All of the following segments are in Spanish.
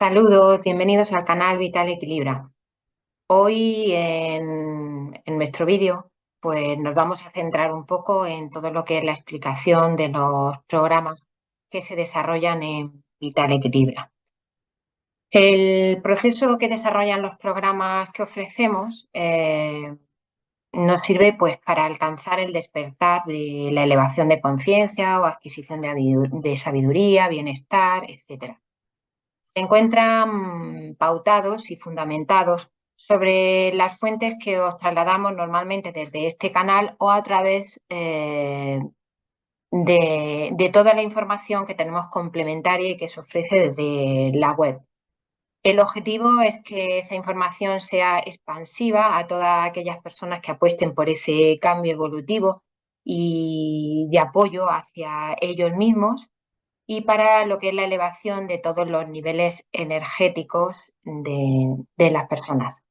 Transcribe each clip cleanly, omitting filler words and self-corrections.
Saludos, bienvenidos al canal Vital Equilibra. Hoy en nuestro vídeo pues nos vamos a centrar un poco en todo lo que es la explicación de los programas que se desarrollan en Vital Equilibra. El proceso que desarrollan los programas que ofrecemos nos sirve pues para alcanzar el despertar de la elevación de conciencia o adquisición de sabiduría, bienestar, etc. Se encuentran pautados y fundamentados sobre las fuentes que os trasladamos normalmente desde este canal o a través de toda la información que tenemos complementaria y que se ofrece desde la web. El objetivo es que esa información sea expansiva a todas aquellas personas que apuesten por ese cambio evolutivo y de apoyo hacia ellos mismos y para lo que es la elevación de todos los niveles energéticos de las personas.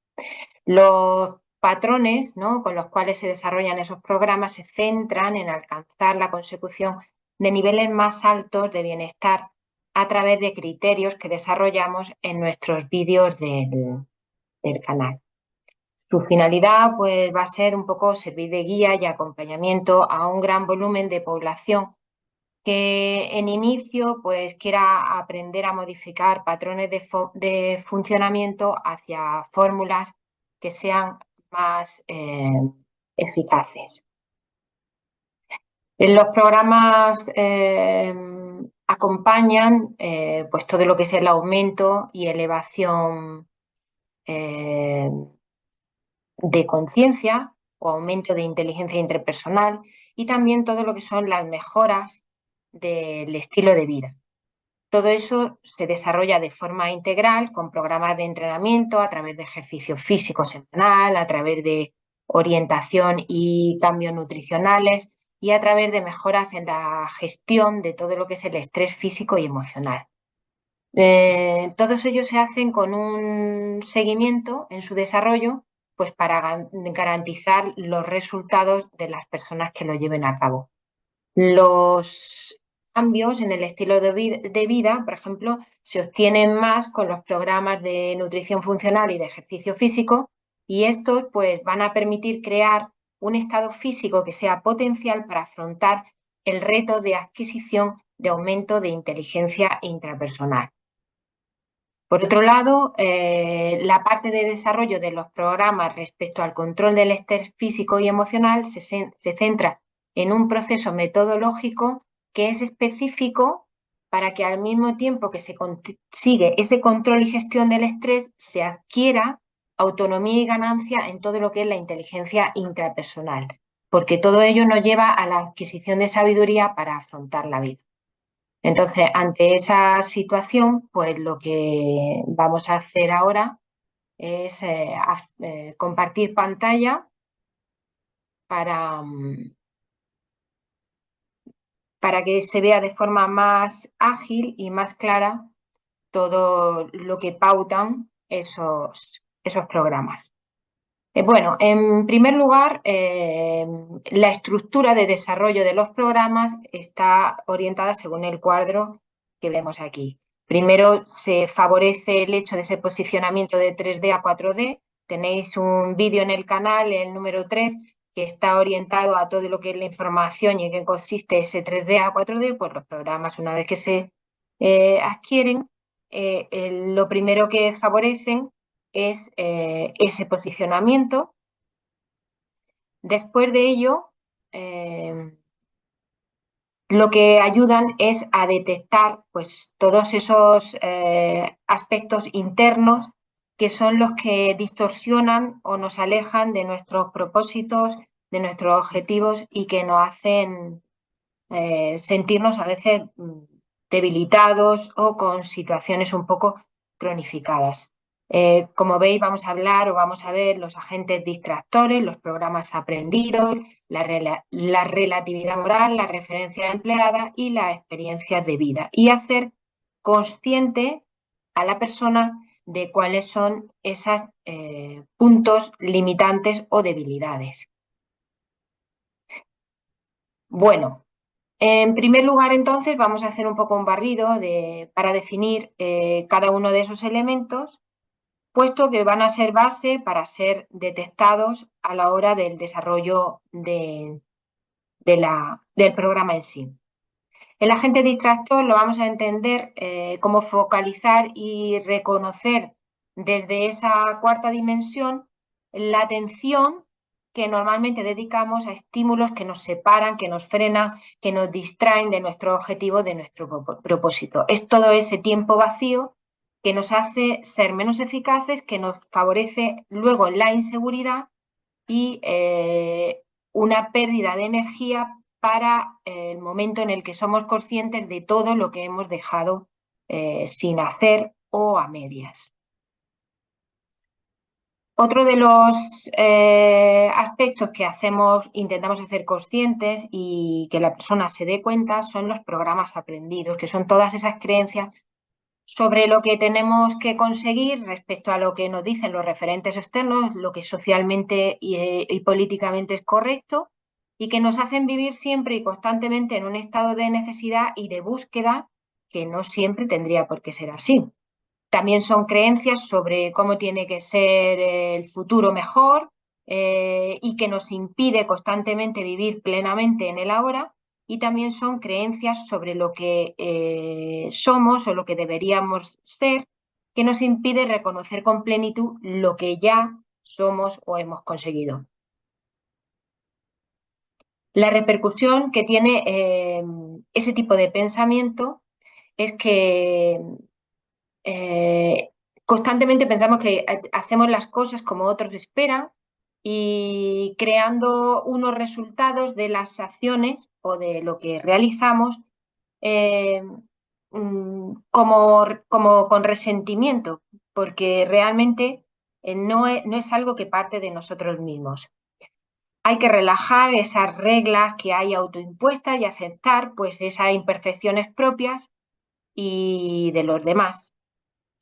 Los patrones, ¿no?, con los cuales se desarrollan esos programas se centran en alcanzar la consecución de niveles más altos de bienestar a través de criterios que desarrollamos en nuestros vídeos del canal. Su finalidad pues, va a ser un poco servir de guía y acompañamiento a un gran volumen de población que en inicio pues quiera aprender a modificar patrones de funcionamiento hacia fórmulas que sean más eficaces. En los programas acompañan pues todo lo que es el aumento y elevación de conciencia o aumento de inteligencia interpersonal y también todo lo que son las mejoras del estilo de vida. Todo eso se desarrolla de forma integral con programas de entrenamiento a través de ejercicio físico semanal, a través de orientación y cambios nutricionales y a través de mejoras en la gestión de todo lo que es el estrés físico y emocional. Todos ellos se hacen con un seguimiento en su desarrollo, pues para garantizar los resultados de las personas que lo lleven a cabo. Los cambios en el estilo de vida, por ejemplo, se obtienen más con los programas de nutrición funcional y de ejercicio físico, y estos pues van a permitir crear un estado físico que sea potencial para afrontar el reto de adquisición de aumento de inteligencia intrapersonal. Por otro lado, la parte de desarrollo de los programas respecto al control del estrés físico y emocional se centra en un proceso metodológico que es específico para que al mismo tiempo que se consigue ese control y gestión del estrés, se adquiera autonomía y ganancia en todo lo que es la inteligencia intrapersonal, porque todo ello nos lleva a la adquisición de sabiduría para afrontar la vida. Entonces, ante esa situación, pues lo que vamos a hacer ahora es compartir pantalla para, para que se vea de forma más ágil y más clara todo lo que pautan esos programas. Bueno, en primer lugar, la estructura de desarrollo de los programas está orientada según el cuadro que vemos aquí. Primero se favorece el hecho de ese posicionamiento de 3D a 4D. Tenéis un vídeo en el canal, el número 3, que está orientado a todo lo que es la información y en qué consiste ese 3D a 4D. Pues los programas, una vez que se adquieren, lo primero que favorecen es ese posicionamiento. Después de ello, lo que ayudan es a detectar pues, todos esos aspectos internos que son los que distorsionan o nos alejan de nuestros propósitos, de nuestros objetivos y que nos hacen sentirnos a veces debilitados o con situaciones un poco cronificadas. Como veis, vamos a hablar o vamos a ver los agentes distractores, los programas aprendidos, la relatividad moral, la referencia empleada y las experiencias de vida. Y hacer consciente a la persona de cuáles son esos puntos limitantes o debilidades. Bueno, En primer lugar, entonces, vamos a hacer un poco un barrido para definir cada uno de esos elementos, puesto que van a ser base para ser detectados a la hora del desarrollo del programa en sí. El agente distractor lo vamos a entender como focalizar y reconocer desde esa cuarta dimensión la atención que normalmente dedicamos a estímulos que nos separan, que nos frenan, que nos distraen de nuestro objetivo, de nuestro propósito. Es todo ese tiempo vacío que nos hace ser menos eficaces, que nos favorece luego la inseguridad y una pérdida de energía para el momento en el que somos conscientes de todo lo que hemos dejado sin hacer o a medias. Otro de los aspectos que intentamos hacer conscientes y que la persona se dé cuenta son los programas aprendidos, que son todas esas creencias sobre lo que tenemos que conseguir respecto a lo que nos dicen los referentes externos, lo que socialmente y políticamente es correcto, y que nos hacen vivir siempre y constantemente en un estado de necesidad y de búsqueda que no siempre tendría por qué ser así. También son creencias sobre cómo tiene que ser el futuro mejor y que nos impide constantemente vivir plenamente en el ahora. Y también son creencias sobre lo que somos o lo que deberíamos ser, que nos impide reconocer con plenitud lo que ya somos o hemos conseguido. La repercusión que tiene ese tipo de pensamiento es que constantemente pensamos que hacemos las cosas como otros esperan y creando unos resultados de las acciones o de lo que realizamos eh, como con resentimiento, porque realmente no es algo que parte de nosotros mismos. Hay que relajar esas reglas que hay autoimpuestas y aceptar pues esas imperfecciones propias y de los demás.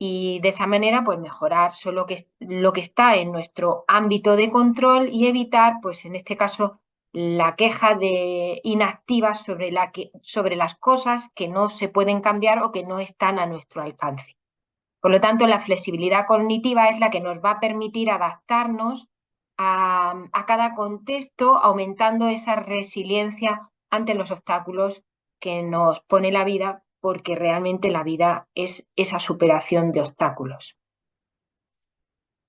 Y de esa manera, pues mejorar solo lo que está en nuestro ámbito de control y evitar, pues en este caso, la queja de inactiva sobre las cosas que no se pueden cambiar o que no están a nuestro alcance. Por lo tanto, la flexibilidad cognitiva es la que nos va a permitir adaptarnos a cada contexto, aumentando esa resiliencia ante los obstáculos que nos pone la vida, porque realmente la vida es esa superación de obstáculos.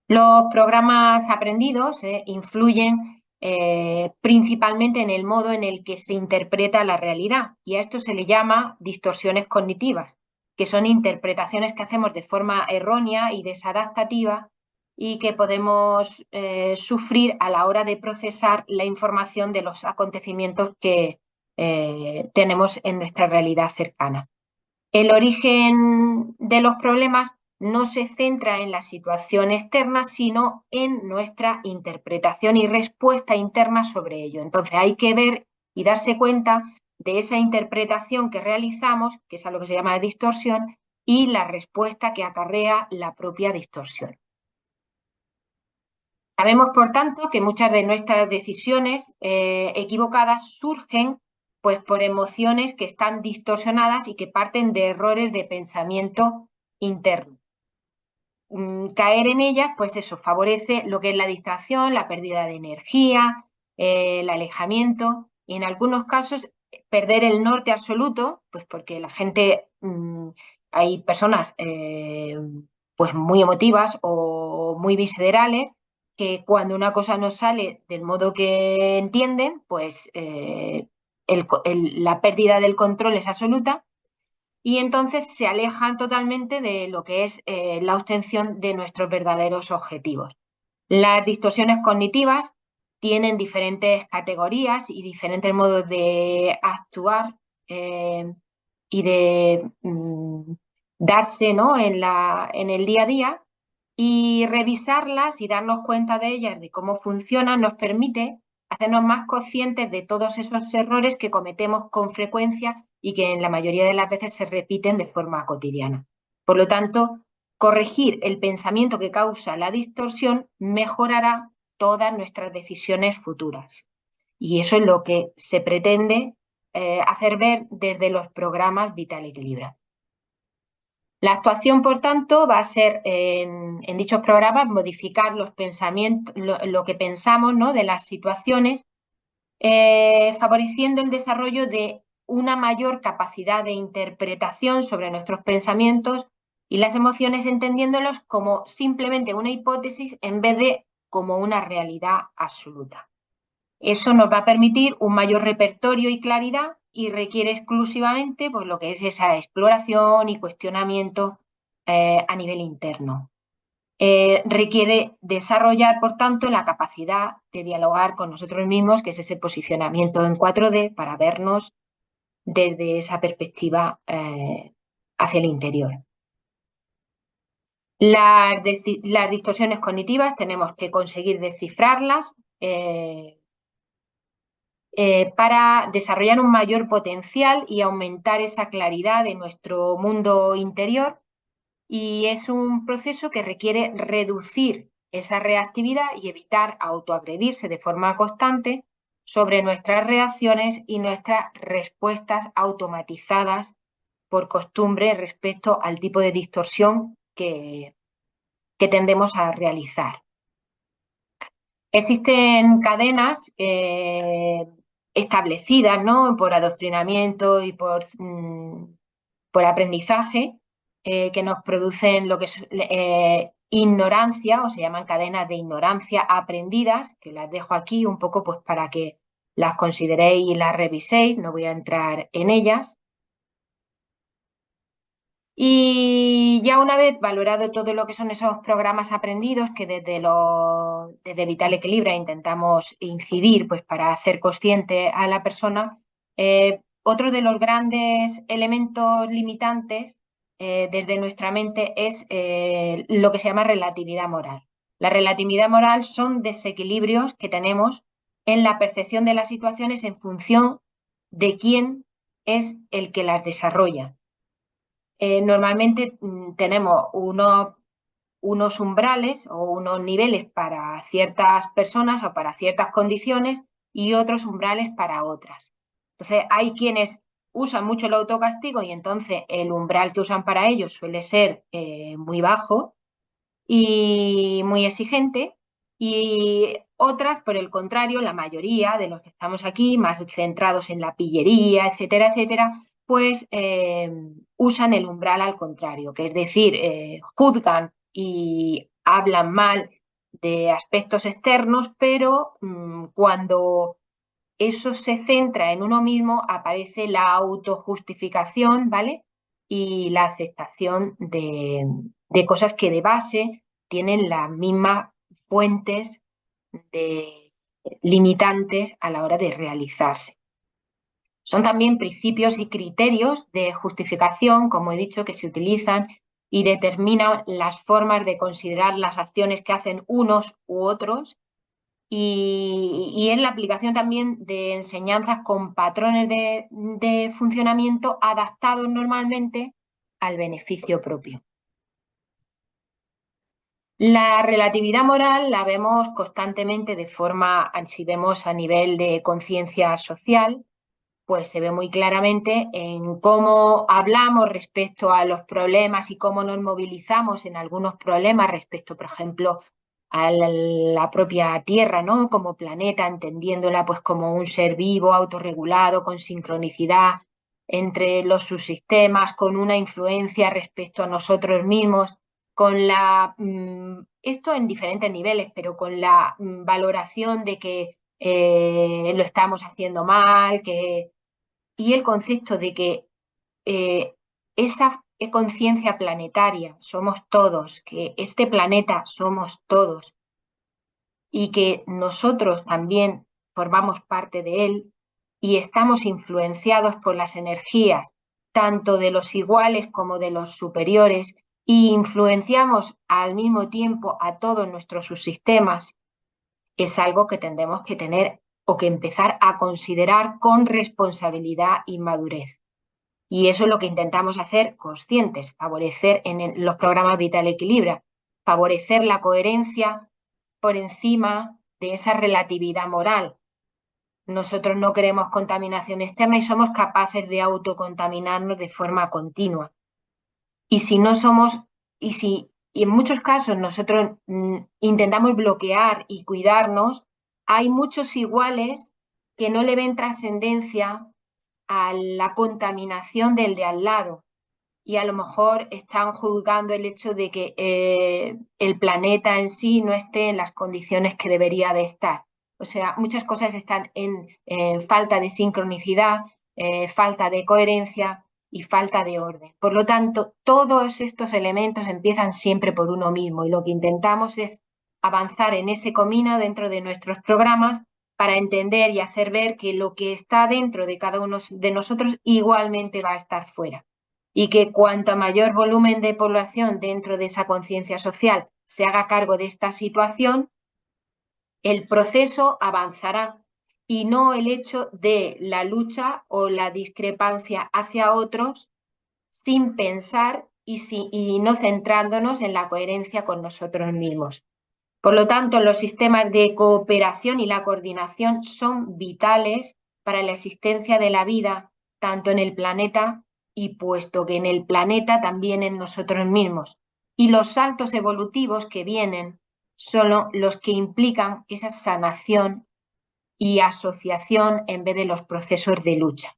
Los programas aprendidos influyen principalmente en el modo en el que se interpreta la realidad, y a esto se le llama distorsiones cognitivas, que son interpretaciones que hacemos de forma errónea y desadaptativa y que podemos sufrir a la hora de procesar la información de los acontecimientos que tenemos en nuestra realidad cercana. El origen de los problemas no se centra en la situación externa, sino en nuestra interpretación y respuesta interna sobre ello. Entonces hay que ver y darse cuenta de esa interpretación que realizamos, que es a lo que se llama distorsión, y la respuesta que acarrea la propia distorsión. Sabemos, por tanto, que muchas de nuestras decisiones equivocadas surgen pues, por emociones que están distorsionadas y que parten de errores de pensamiento interno. Caer en ellas, pues eso, favorece lo que es la distracción, la pérdida de energía, el alejamiento y en algunos casos perder el norte absoluto, pues porque la gente, hay personas pues muy emotivas o muy viscerales que cuando una cosa no sale del modo que entienden, pues la pérdida del control es absoluta y entonces se alejan totalmente de lo que es la obtención de nuestros verdaderos objetivos. Las distorsiones cognitivas tienen diferentes categorías y diferentes modos de actuar y de darse, ¿no?, en el día a día, y revisarlas y darnos cuenta de ellas, de cómo funcionan, nos permite hacernos más conscientes de todos esos errores que cometemos con frecuencia y que en la mayoría de las veces se repiten de forma cotidiana. Por lo tanto, corregir el pensamiento que causa la distorsión mejorará todas nuestras decisiones futuras. Y eso es lo que se pretende hacer ver desde los programas Vital Equilibra. La actuación, por tanto, va a ser en dichos programas modificar los pensamientos, lo que pensamos, ¿no?, de las situaciones, favoreciendo el desarrollo de una mayor capacidad de interpretación sobre nuestros pensamientos y las emociones, entendiéndolos como simplemente una hipótesis en vez de como una realidad absoluta. Eso nos va a permitir un mayor repertorio y claridad y requiere exclusivamente pues, lo que es esa exploración y cuestionamiento a nivel interno. Requiere desarrollar, por tanto, la capacidad de dialogar con nosotros mismos, que es ese posicionamiento en 4D para vernos desde esa perspectiva hacia el interior. Las distorsiones cognitivas tenemos que conseguir descifrarlas para desarrollar un mayor potencial y aumentar esa claridad de nuestro mundo interior. Y es un proceso que requiere reducir esa reactividad y evitar autoagredirse de forma constante sobre nuestras reacciones y nuestras respuestas automatizadas por costumbre respecto al tipo de distorsión que tendemos a realizar. Existen cadenas establecidas, ¿no?, por adoctrinamiento y por aprendizaje, que nos producen lo que es ignorancia, o se llaman cadenas de ignorancia aprendidas, que las dejo aquí un poco pues para que las consideréis y las reviséis, no voy a entrar en ellas. Y ya una vez valorado todo lo que son esos programas aprendidos, que desde Vital Equilibra intentamos incidir pues, para hacer consciente a la persona, otro de los grandes elementos limitantes desde nuestra mente es lo que se llama relatividad moral. La relatividad moral son desequilibrios que tenemos en la percepción de las situaciones en función de quién es el que las desarrolla. Normalmente tenemos unos umbrales o unos niveles para ciertas personas o para ciertas condiciones y otros umbrales para otras. Entonces, hay quienes usan mucho el autocastigo y entonces el umbral que usan para ellos suele ser muy bajo y muy exigente, y otras, por el contrario, la mayoría de los que estamos aquí, más centrados en la pillería, etcétera, etcétera, pues usan el umbral al contrario, que es decir, juzgan y hablan mal de aspectos externos, pero cuando eso se centra en uno mismo, aparece la autojustificación, ¿vale? Y la aceptación de cosas que de base tienen las mismas fuentes limitantes a la hora de realizarse. Son también principios y criterios de justificación, como he dicho, que se utilizan y determinan las formas de considerar las acciones que hacen unos u otros, y en la aplicación también de enseñanzas con patrones de funcionamiento adaptados normalmente al beneficio propio. La relatividad moral la vemos constantemente de forma, si vemos a nivel de conciencia social, pues se ve muy claramente en cómo hablamos respecto a los problemas y cómo nos movilizamos en algunos problemas respecto, por ejemplo, a la propia Tierra, ¿no?, como planeta, entendiéndola pues como un ser vivo, autorregulado, con sincronicidad entre los subsistemas, con una influencia respecto a nosotros mismos, con esto en diferentes niveles, pero con la valoración de que lo estamos haciendo mal, y el concepto de que esa conciencia planetaria somos todos, que este planeta somos todos y que nosotros también formamos parte de él y estamos influenciados por las energías tanto de los iguales como de los superiores, y influenciamos al mismo tiempo a todos nuestros subsistemas, es algo que tendremos que tener o que empezar a considerar con responsabilidad y madurez. Y eso es lo que intentamos hacer conscientes, favorecer en los programas Vital Equilibra, favorecer la coherencia por encima de esa relatividad moral, nosotros no queremos contaminación externa y somos capaces de autocontaminarnos de forma continua. Y si no somos, y en muchos casos nosotros intentamos bloquear y cuidarnos, hay muchos iguales que no le ven trascendencia a la contaminación del de al lado y a lo mejor están juzgando el hecho de que el planeta en sí no esté en las condiciones que debería de estar. O sea, muchas cosas están en falta de sincronicidad, falta de coherencia y falta de orden. Por lo tanto, todos estos elementos empiezan siempre por uno mismo y lo que intentamos es avanzar en ese camino dentro de nuestros programas para entender y hacer ver que lo que está dentro de cada uno de nosotros igualmente va a estar fuera y que cuanto mayor volumen de población dentro de esa conciencia social se haga cargo de esta situación, el proceso avanzará y no el hecho de la lucha o la discrepancia hacia otros sin pensar y no centrándonos en la coherencia con nosotros mismos. Por lo tanto, los sistemas de cooperación y la coordinación son vitales para la existencia de la vida, tanto en el planeta y puesto que en el planeta también en nosotros mismos. Y los saltos evolutivos que vienen son los que implican esa sanación y asociación en vez de los procesos de lucha.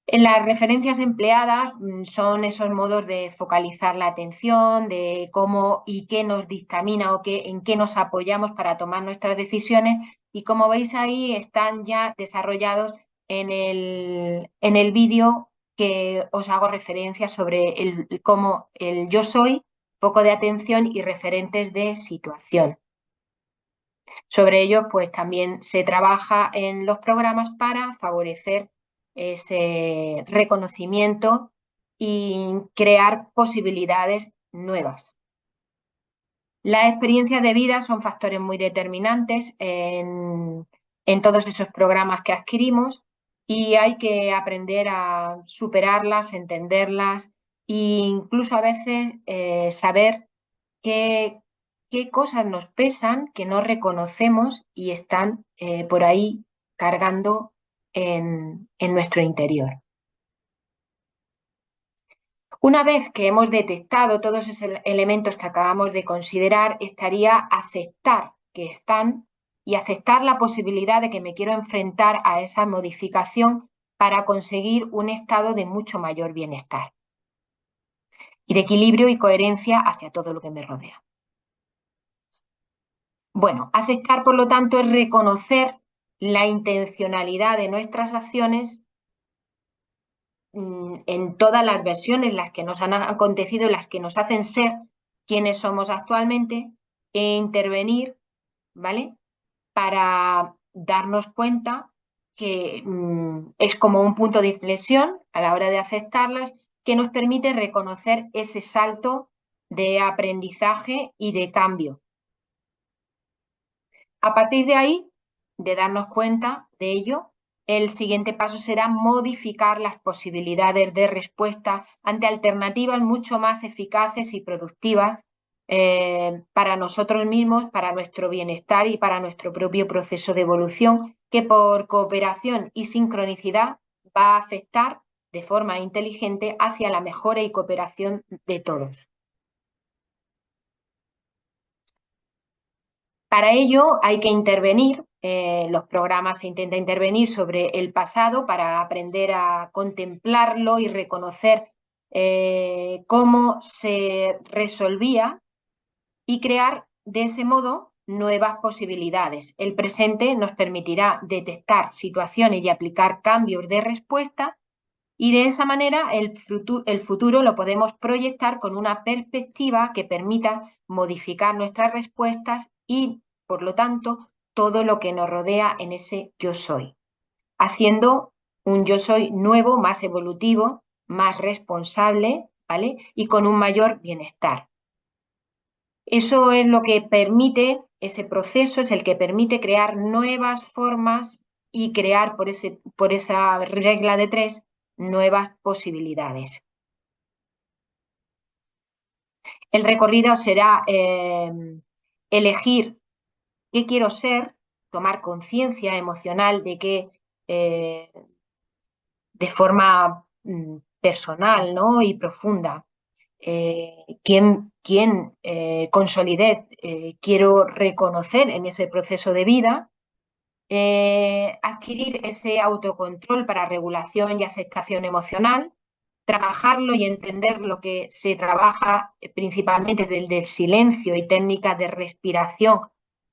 En las referencias empleadas son esos modos de focalizar la atención, de cómo y qué nos dictamina o en qué nos apoyamos para tomar nuestras decisiones y como veis ahí están ya desarrollados en el vídeo que os hago referencia sobre cómo el yo soy, foco de atención y referentes de situación. Sobre ello, pues también se trabaja en los programas para favorecer ese reconocimiento y crear posibilidades nuevas. Las experiencias de vida son factores muy determinantes en todos esos programas que adquirimos y hay que aprender a superarlas, entenderlas e incluso a veces saber qué cosas nos pesan, que no reconocemos y están por ahí cargando en nuestro interior. Una vez que hemos detectado todos esos elementos que acabamos de considerar, estaría aceptar que están y aceptar la posibilidad de que me quiero enfrentar a esa modificación para conseguir un estado de mucho mayor bienestar y de equilibrio y coherencia hacia todo lo que me rodea. Bueno, aceptar, por lo tanto, es reconocer la intencionalidad de nuestras acciones en todas las versiones, las que nos han acontecido, las que nos hacen ser quienes somos actualmente, e intervenir, ¿vale? Para darnos cuenta que es como un punto de inflexión a la hora de aceptarlas que nos permite reconocer ese salto de aprendizaje y de cambio. A partir de ahí, de darnos cuenta de ello, el siguiente paso será modificar las posibilidades de respuesta ante alternativas mucho más eficaces y productivas para nosotros mismos, para nuestro bienestar y para nuestro propio proceso de evolución, que por cooperación y sincronicidad va a afectar de forma inteligente hacia la mejora y cooperación de todos. Para ello hay que intervenir, los programas se intenta intervenir sobre el pasado para aprender a contemplarlo y reconocer cómo se resolvía y crear de ese modo nuevas posibilidades. El presente nos permitirá detectar situaciones y aplicar cambios de respuesta y de esa manera el futuro lo podemos proyectar con una perspectiva que permita modificar nuestras respuestas y, por lo tanto, todo lo que nos rodea en ese yo soy, haciendo un yo soy nuevo, más evolutivo, más responsable, ¿vale? Y con un mayor bienestar. Eso es lo que permite, ese proceso es el que permite crear nuevas formas y crear por esa regla de 3 nuevas posibilidades. El recorrido será elegir qué quiero ser, tomar conciencia emocional de que de forma personal, ¿no?, y profunda, quién con solidez quiero reconocer en ese proceso de vida, adquirir ese autocontrol para regulación y aceptación emocional, trabajarlo y entender lo que se trabaja principalmente desde el silencio y técnicas de respiración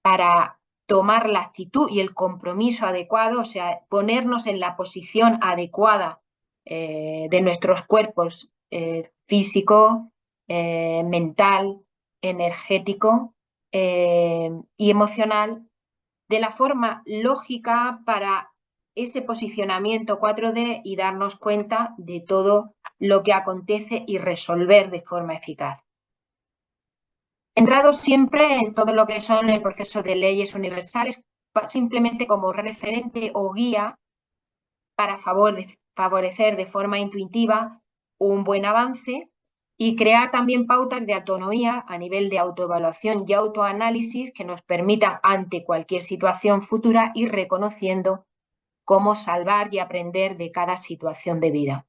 para tomar la actitud y el compromiso adecuado, o sea, ponernos en la posición adecuada de nuestros cuerpos físico, mental, energético y emocional, de la forma lógica para ese posicionamiento 4D y darnos cuenta de todo lo que acontece y resolver de forma eficaz. Centrado siempre en todo lo que son el proceso de leyes universales, simplemente como referente o guía para favorecer de forma intuitiva un buen avance y crear también pautas de autonomía a nivel de autoevaluación y autoanálisis que nos permitan ante cualquier situación futura ir reconociendo cómo salvar y aprender de cada situación de vida.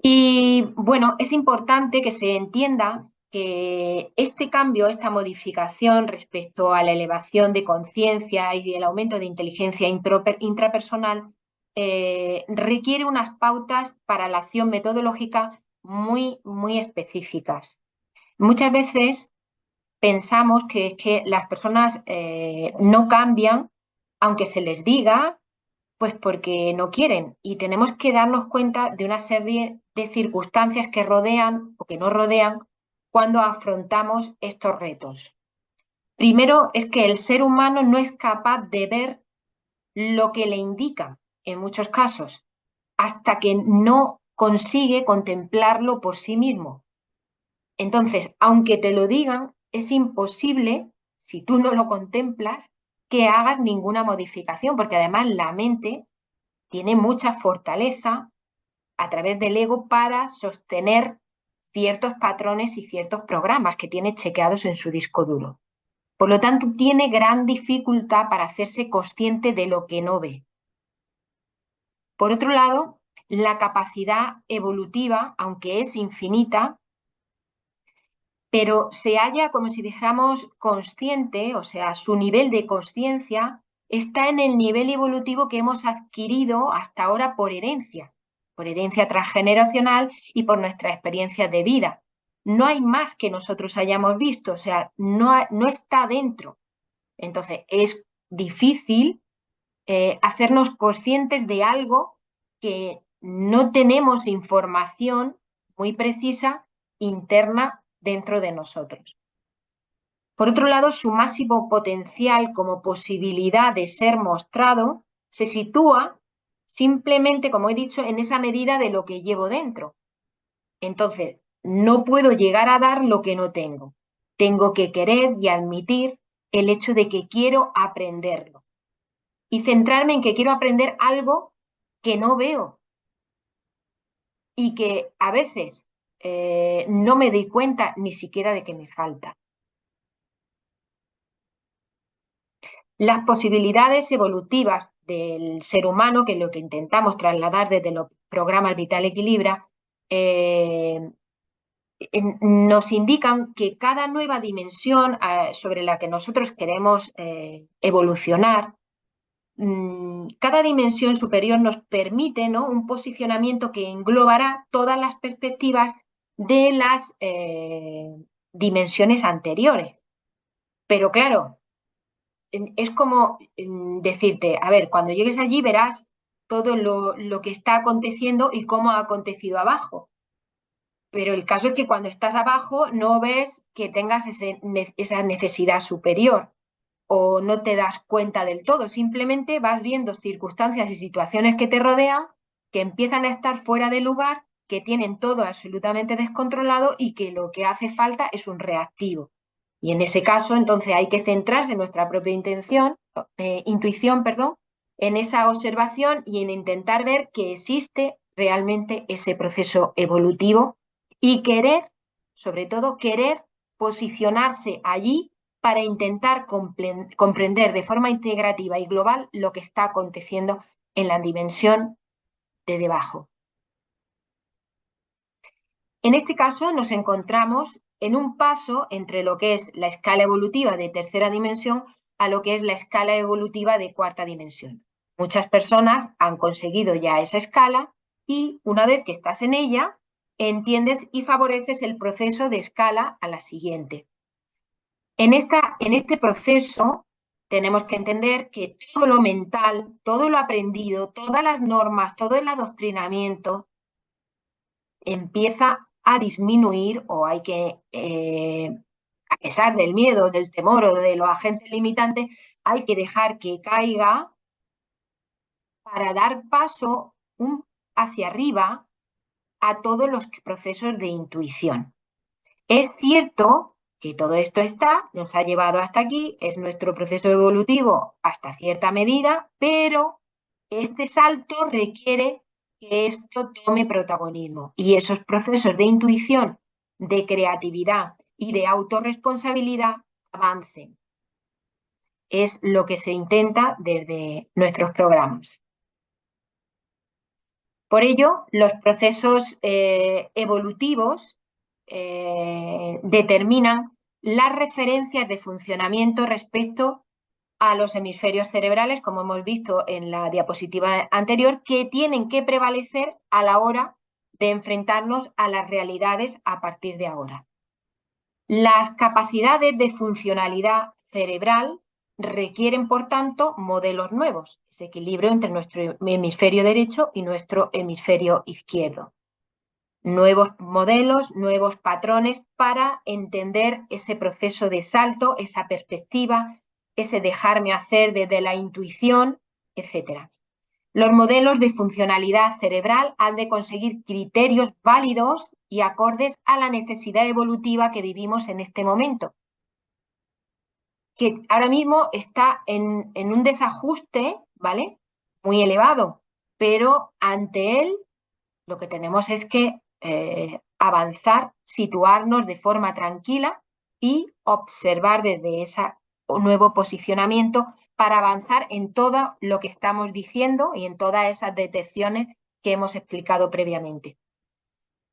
Y bueno, es importante que se entienda que este cambio, esta modificación respecto a la elevación de conciencia y el aumento de inteligencia intrapersonal requiere unas pautas para la acción metodológica muy, muy específicas. Muchas veces pensamos que las personas no cambian, aunque se les diga, pues porque no quieren, y tenemos que darnos cuenta de una serie de circunstancias que rodean o que no rodean cuando afrontamos estos retos. Primero es que el ser humano no es capaz de ver lo que le indica, en muchos casos, hasta que no consigue contemplarlo por sí mismo. Entonces, aunque te lo digan, es imposible, si tú no lo contemplas, que hagas ninguna modificación, porque además la mente tiene mucha fortaleza a través del ego para sostener ciertos patrones y ciertos programas que tiene chequeados en su disco duro. Por lo tanto, tiene gran dificultad para hacerse consciente de lo que no ve. Por otro lado, la capacidad evolutiva, aunque es infinita, pero se halla como si dijéramos consciente, o sea, su nivel de conciencia está en el nivel evolutivo que hemos adquirido hasta ahora por herencia transgeneracional y por nuestra experiencia de vida. No hay más que nosotros hayamos visto, o sea, no está dentro. Entonces, es difícil hacernos conscientes de algo que no tenemos información muy precisa interna dentro de nosotros. Por otro lado, su máximo potencial como posibilidad de ser mostrado se sitúa simplemente, como he dicho, en esa medida de lo que llevo dentro. Entonces, no puedo llegar a dar lo que no tengo. Tengo que querer y admitir el hecho de que quiero aprenderlo y centrarme en que quiero aprender algo que no veo y que a veces no me doy cuenta ni siquiera de que me falta. Las posibilidades evolutivas del ser humano, que es lo que intentamos trasladar desde los programas Vital Equilibra, nos indican que cada nueva dimensión sobre la que nosotros queremos evolucionar, cada dimensión superior nos permite, ¿no?, un posicionamiento que englobará todas las perspectivas de las dimensiones anteriores. Pero claro, es como decirte, a ver, cuando llegues allí verás todo lo que está aconteciendo y cómo ha acontecido abajo. Pero el caso es que cuando estás abajo no ves que tengas esa necesidad superior o no te das cuenta del todo, simplemente vas viendo circunstancias y situaciones que te rodean que empiezan a estar fuera de lugar, que tienen todo absolutamente descontrolado y que lo que hace falta es un reactivo. Y en ese caso, entonces, hay que centrarse en nuestra propia intuición, en esa observación y en intentar ver que existe realmente ese proceso evolutivo y querer, sobre todo, querer posicionarse allí para intentar comprender de forma integrativa y global lo que está aconteciendo en la dimensión de debajo. En este caso nos encontramos en un paso entre lo que es la escala evolutiva de tercera dimensión a lo que es la escala evolutiva de cuarta dimensión. Muchas personas han conseguido ya esa escala y una vez que estás en ella, entiendes y favoreces el proceso de escala a la siguiente. En este proceso tenemos que entender que todo lo mental, todo lo aprendido, todas las normas, todo el adoctrinamiento empieza a disminuir o hay que, a pesar del miedo, del temor o de los agentes limitantes, hay que dejar que caiga para dar paso hacia arriba a todos los procesos de intuición. Es cierto que todo esto nos ha llevado hasta aquí, es nuestro proceso evolutivo hasta cierta medida, pero este salto requiere que esto tome protagonismo y esos procesos de intuición, de creatividad y de autorresponsabilidad avancen. Es lo que se intenta desde nuestros programas. Por ello, los procesos evolutivos determinan las referencias de funcionamiento respecto a los hemisferios cerebrales, como hemos visto en la diapositiva anterior, que tienen que prevalecer a la hora de enfrentarnos a las realidades a partir de ahora. Las capacidades de funcionalidad cerebral requieren, por tanto, modelos nuevos, ese equilibrio entre nuestro hemisferio derecho y nuestro hemisferio izquierdo. Nuevos modelos, nuevos patrones para entender ese proceso de salto, esa perspectiva, ese dejarme hacer desde la intuición, etc. Los modelos de funcionalidad cerebral han de conseguir criterios válidos y acordes a la necesidad evolutiva que vivimos en este momento, que ahora mismo está en un desajuste, ¿vale? Muy elevado, pero ante él lo que tenemos es que avanzar, situarnos de forma tranquila y observar desde ese nuevo posicionamiento para avanzar en todo lo que estamos diciendo y en todas esas detecciones que hemos explicado previamente.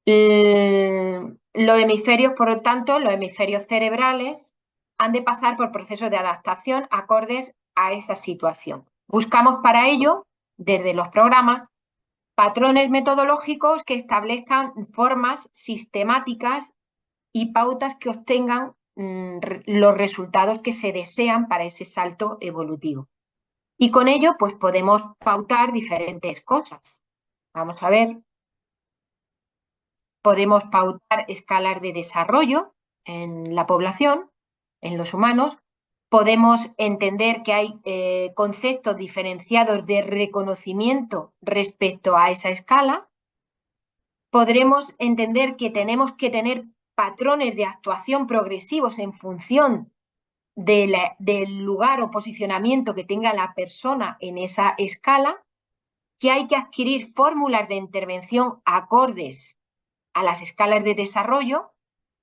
Los hemisferios, por lo tanto, los hemisferios cerebrales han de pasar por procesos de adaptación acordes a esa situación. Buscamos para ello, desde los programas, patrones metodológicos que establezcan formas sistemáticas y pautas que obtengan los resultados que se desean para ese salto evolutivo. Y con ello, pues podemos pautar diferentes cosas. Vamos a ver. Podemos pautar escalas de desarrollo en la población, en los humanos. Podemos entender que hay conceptos diferenciados de reconocimiento respecto a esa escala. Podremos entender que tenemos que tener patrones de actuación progresivos en función del lugar o posicionamiento que tenga la persona en esa escala, que hay que adquirir fórmulas de intervención acordes a las escalas de desarrollo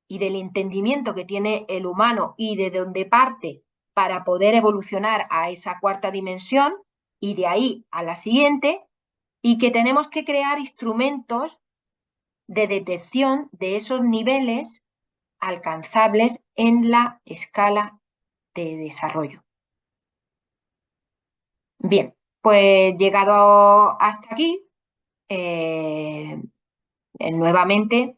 y del entendimiento que tiene el humano y de dónde parte para poder evolucionar a esa cuarta dimensión y de ahí a la siguiente, y que tenemos que crear instrumentos de detección de esos niveles alcanzables en la escala de desarrollo. Bien, pues llegado hasta aquí, nuevamente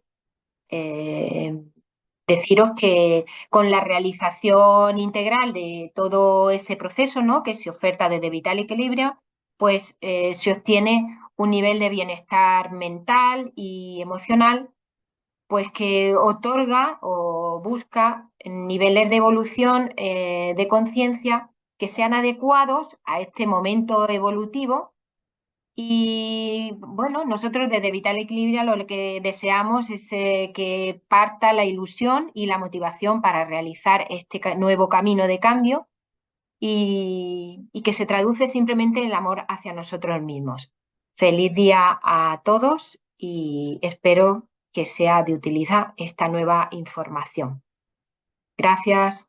deciros que con la realización integral de todo ese proceso, ¿no?, que se oferta desde Vital Equilibrio, pues se obtiene un nivel de bienestar mental y emocional, pues que otorga o busca niveles de evolución de conciencia que sean adecuados a este momento evolutivo. Y bueno, nosotros desde Vital Equilibrio lo que deseamos es que parta la ilusión y la motivación para realizar este nuevo camino de cambio y que se traduce simplemente en el amor hacia nosotros mismos. Feliz día a todos y espero que sea de utilidad esta nueva información. Gracias.